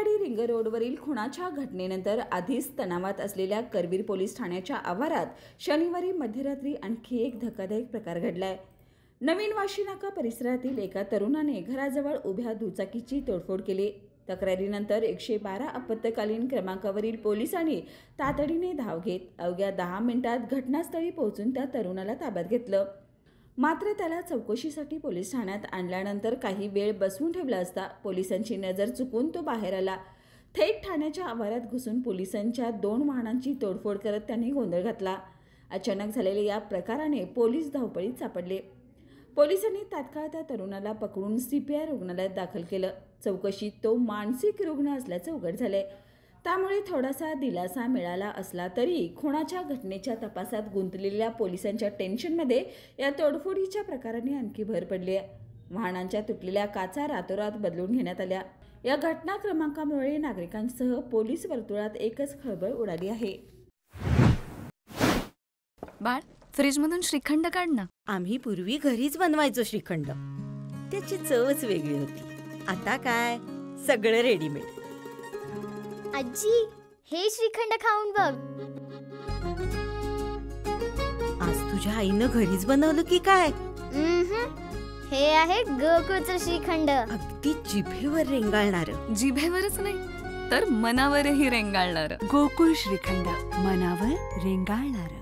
Sawantwadi ring रोडवरील खुनाच्या घटनेनंतर आधीच तणावात असलेल्या करवीर पोलीस ठाण्याच्या आवारात शनिवारी मध्यरात्री आणखी एक धक्कादायक प्रकार घडलाय। नवीन वाशीनाका परिसरातील एका तरुणाने घराजवळ उभ्या दुचाकीची तोडफोड केली। तक्रारीनंतर 112 आपत्कालीन क्रमांकावरील पोलिसांनी तातडीने धाव घेत अवघ्या 10 मिनिटात घटनास्थळी पोहोचून त्या तरुणाला ताब्यात घेतलं। मात्र त्याला चौकशीसाठी पोलीस ठाण्यात आणल्यानंतर काही वेळ बसवून ठेवला असता पोलिसांची नजर चुकून तो बाहेर आला। थेट ठाण्याच्या आवारात घुसून पोलिसांच्या 2 वाहनांची तोडफोड करत त्यांनी गोंधळ घातला। अचानक झालेल्या या प्रकाराने पोलीस धावपळीत सापडले। पोलिसांनी तात्काळ त्या तरुणाला पकडून CPI रुग्णालयात दाखल केलं। चौकशीत तो मानसिक रुग्ण असल्याचं उघड झालंय। त्यामुळे थोडासा दिलासा मिळाला असला तरी खुनाच्या घटनेच्या तपासात गुंतलेल्या पोलिसांच्या टेन्शनमध्ये या तोडफोडीच्या प्रकाराने आणखी भर पडली आहे। वाहनांच्या तुटलेल्या काचा रातोरात बदलून घेण्यात आल्या। या घटना क्रमांकामुळे नागरिकांसह पोलीस वर्तुळात एकच खळबळ उडाली आहे। बाळ, फ्रीजमधून श्रीखंड काढ ना। आम्ही पूर्वी घरीच बनवायचो श्रीखंड, त्याची चवच वेगळी होती। आता काय सगळं रेडीमेड। आजी, हे श्रीखंड खाऊन बघ। आज तुझ्या आईनं घरीच बनवलं की काय? हे आहे गोकुळचं श्रीखंड। अगदी जिभेवर रेंगाळणार। जिभेवरच नाही तर मनावरही रेंगाळणार। गोकुळ श्रीखंड, मनावर रेंगाळणार।